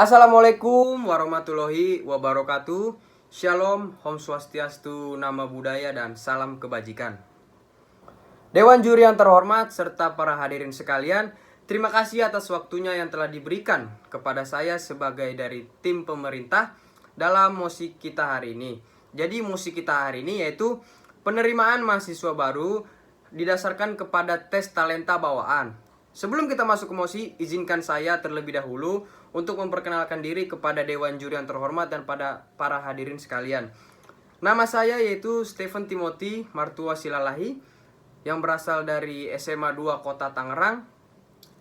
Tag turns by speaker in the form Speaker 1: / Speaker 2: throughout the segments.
Speaker 1: Assalamualaikum warahmatullahi wabarakatuh. Shalom, Om Swastiastu, Nama Budaya, dan salam kebajikan. Dewan juri yang terhormat serta para hadirin sekalian, terima kasih atas waktunya yang telah diberikan kepada saya sebagai dari tim pemerintah dalam musik kita hari ini. Jadi musik kita hari ini yaitu penerimaan mahasiswa baru didasarkan kepada tes talenta bawaan. Sebelum kita masuk ke musik, izinkan saya terlebih dahulu untuk memperkenalkan diri kepada Dewan Juri yang terhormat dan pada para hadirin sekalian. Nama saya yaitu Stephen Timothy Martua Silalahi yang berasal dari SMA 2 Kota Tangerang,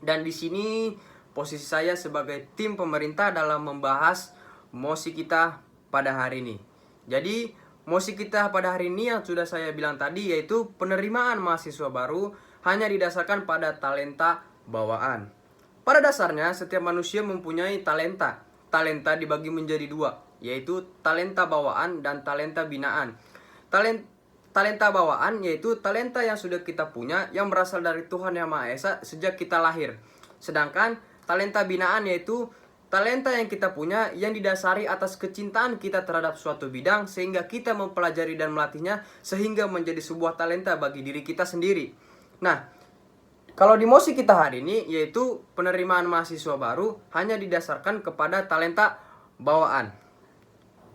Speaker 1: dan di sini posisi saya sebagai tim pemerintah dalam membahas musik kita pada hari ini. Jadi musik kita pada hari ini yang sudah saya bilang tadi yaitu penerimaan mahasiswa baru hanya didasarkan pada talenta bawaan. Pada dasarnya setiap manusia mempunyai talenta. Talenta dibagi menjadi dua, yaitu talenta bawaan dan talenta binaan. Talenta bawaan yaitu talenta yang sudah kita punya yang berasal dari Tuhan Yang Maha Esa sejak kita lahir. Sedangkan talenta binaan yaitu talenta yang kita punya yang didasari atas kecintaan kita terhadap suatu bidang sehingga kita mempelajari dan melatihnya sehingga menjadi sebuah talenta bagi diri kita sendiri. Nah, kalau di musik kita hari ini yaitu penerimaan mahasiswa baru hanya didasarkan kepada talenta bawaan.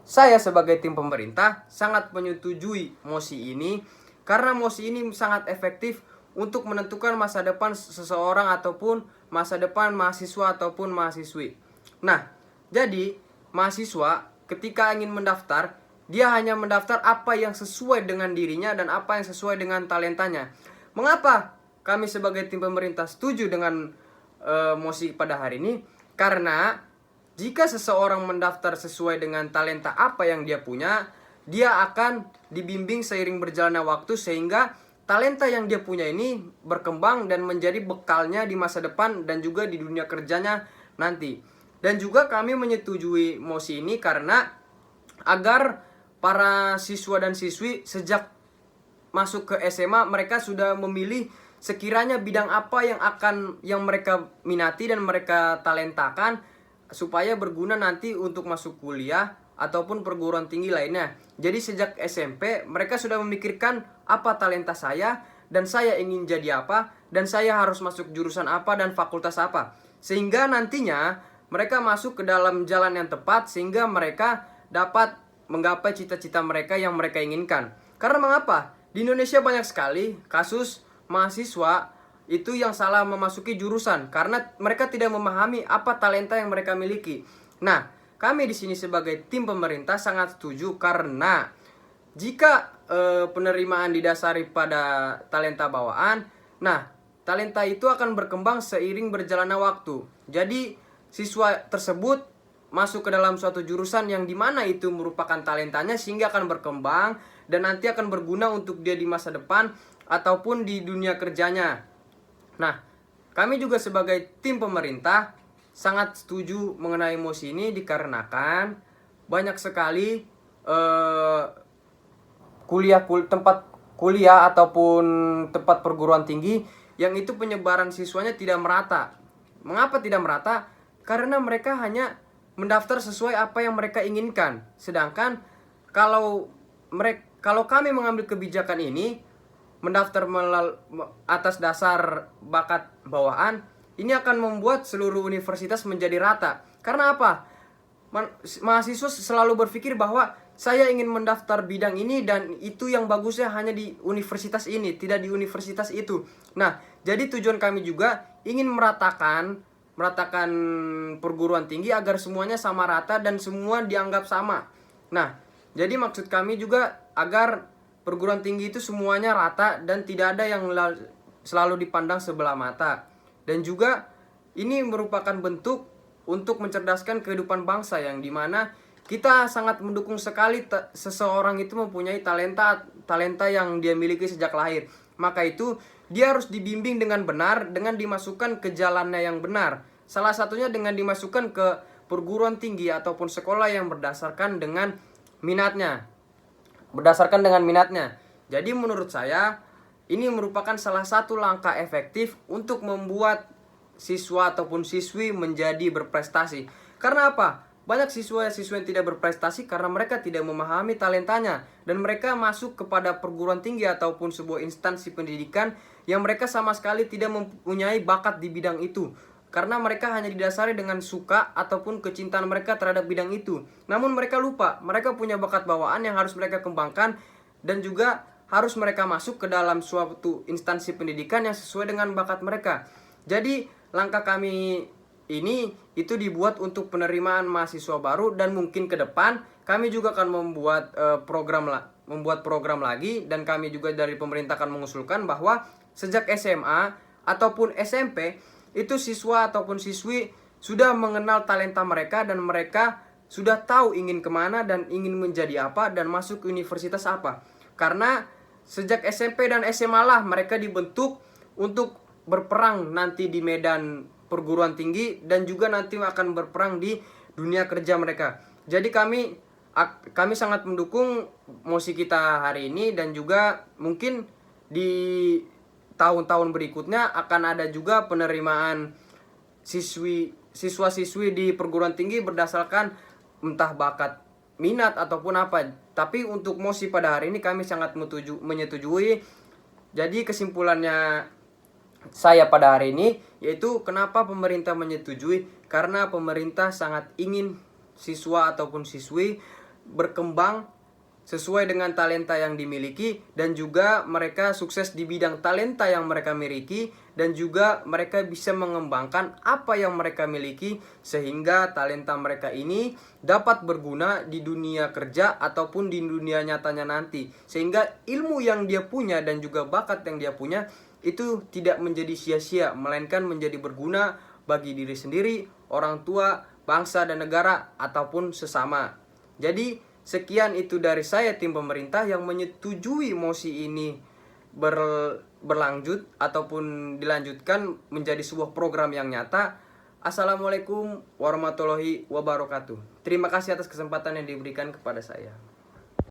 Speaker 1: Saya sebagai tim pemerintah sangat menyetujui mosi ini karena mosi ini sangat efektif untuk menentukan masa depan seseorang ataupun masa depan mahasiswa ataupun mahasiswi. Nah, jadi mahasiswa ketika ingin mendaftar, dia hanya mendaftar apa yang sesuai dengan dirinya dan apa yang sesuai dengan talentanya. Mengapa kami sebagai tim pemerintah setuju dengan mosi pada hari ini? Karena jika seseorang mendaftar sesuai dengan talenta apa yang dia punya, dia akan dibimbing seiring berjalannya waktu sehingga talenta yang dia punya ini berkembang dan menjadi bekalnya di masa depan dan juga di dunia kerjanya nanti. Dan juga kami menyetujui mosi ini karena agar para siswa dan siswi sejak masuk ke SMA mereka sudah memilih sekiranya bidang apa yang mereka minati dan mereka talentakan supaya berguna nanti untuk masuk kuliah ataupun perguruan tinggi lainnya. Jadi sejak SMP mereka sudah memikirkan apa talenta saya dan saya ingin jadi apa dan saya harus masuk jurusan apa dan fakultas apa. Sehingga nantinya mereka masuk ke dalam jalan yang tepat sehingga mereka dapat menggapai cita-cita mereka yang mereka inginkan. Karena mengapa? Di Indonesia banyak sekali kasus mahasiswa itu yang salah memasuki jurusan karena mereka tidak memahami apa talenta yang mereka miliki. Nah, kami di sini sebagai tim pemerintah sangat setuju karena jika penerimaan didasari pada talenta bawaan, nah talenta itu akan berkembang seiring berjalannya waktu. Jadi siswa tersebut masuk ke dalam suatu jurusan yang dimana itu merupakan talentanya sehingga akan berkembang dan nanti akan berguna untuk dia di masa depan ataupun di dunia kerjanya. Nah, kami juga sebagai tim pemerintah sangat setuju mengenai mosi ini dikarenakan banyak sekali tempat kuliah ataupun tempat perguruan tinggi yang itu penyebaran siswanya tidak merata. Mengapa tidak merata? Karena mereka hanya mendaftar sesuai apa yang mereka inginkan. Sedangkan kalau kami mengambil kebijakan ini mendaftar atas dasar bakat bawaan, ini akan membuat seluruh universitas menjadi rata. Karena apa? Mahasiswa selalu berpikir bahwa saya ingin mendaftar bidang ini dan itu yang bagusnya hanya di universitas ini, tidak di universitas itu. Nah, jadi tujuan kami juga ingin meratakan perguruan tinggi agar semuanya sama rata dan semua dianggap sama. Nah, jadi maksud kami juga agar perguruan tinggi itu semuanya rata dan tidak ada yang selalu dipandang sebelah mata. Dan juga ini merupakan bentuk untuk mencerdaskan kehidupan bangsa yang dimana kita sangat mendukung sekali seseorang itu mempunyai talenta yang dia miliki sejak lahir. Maka itu dia harus dibimbing dengan benar dengan dimasukkan ke jalannya yang benar. Salah satunya dengan dimasukkan ke perguruan tinggi ataupun sekolah yang berdasarkan dengan minatnya. Jadi menurut saya ini merupakan salah satu langkah efektif untuk membuat siswa ataupun siswi menjadi berprestasi. Karena apa? Banyak siswa-siswa yang tidak berprestasi karena mereka tidak memahami talentanya, dan mereka masuk kepada perguruan tinggi ataupun sebuah instansi pendidikan yang mereka sama sekali tidak mempunyai bakat di bidang itu, karena mereka hanya didasari dengan suka ataupun kecintaan mereka terhadap bidang itu. Namun mereka lupa, mereka punya bakat bawaan yang harus mereka kembangkan, dan juga harus mereka masuk ke dalam suatu instansi pendidikan yang sesuai dengan bakat mereka. Jadi langkah kami ini itu dibuat untuk penerimaan mahasiswa baru, dan mungkin ke depan kami juga akan membuat program lagi, dan kami juga dari pemerintah akan mengusulkan bahwa sejak SMA ataupun SMP itu siswa ataupun siswi sudah mengenal talenta mereka, dan mereka sudah tahu ingin kemana dan ingin menjadi apa dan masuk universitas apa. Karena sejak SMP dan SMA lah mereka dibentuk untuk berperang nanti di medan perguruan tinggi, dan juga nanti akan berperang di dunia kerja mereka. Jadi kami sangat mendukung mosi kita hari ini, dan juga mungkin di tahun-tahun berikutnya akan ada juga penerimaan siswa-siswi di perguruan tinggi berdasarkan entah bakat, minat ataupun apa. Tapi untuk mosi pada hari ini kami sangat menyetujui. Jadi kesimpulannya saya pada hari ini yaitu kenapa pemerintah menyetujui, karena pemerintah sangat ingin siswa ataupun siswi berkembang sesuai dengan talenta yang dimiliki, dan juga mereka sukses di bidang talenta yang mereka miliki, dan juga mereka bisa mengembangkan apa yang mereka miliki sehingga talenta mereka ini dapat berguna di dunia kerja ataupun di dunia nyatanya nanti, sehingga ilmu yang dia punya dan juga bakat yang dia punya itu tidak menjadi sia-sia, melainkan menjadi berguna bagi diri sendiri, orang tua, bangsa dan negara ataupun sesama. Jadi sekian itu dari saya, tim pemerintah yang menyetujui mosi ini berlanjut ataupun dilanjutkan menjadi sebuah program yang nyata. Assalamualaikum warahmatullahi wabarakatuh. Terima kasih atas kesempatan yang diberikan kepada saya.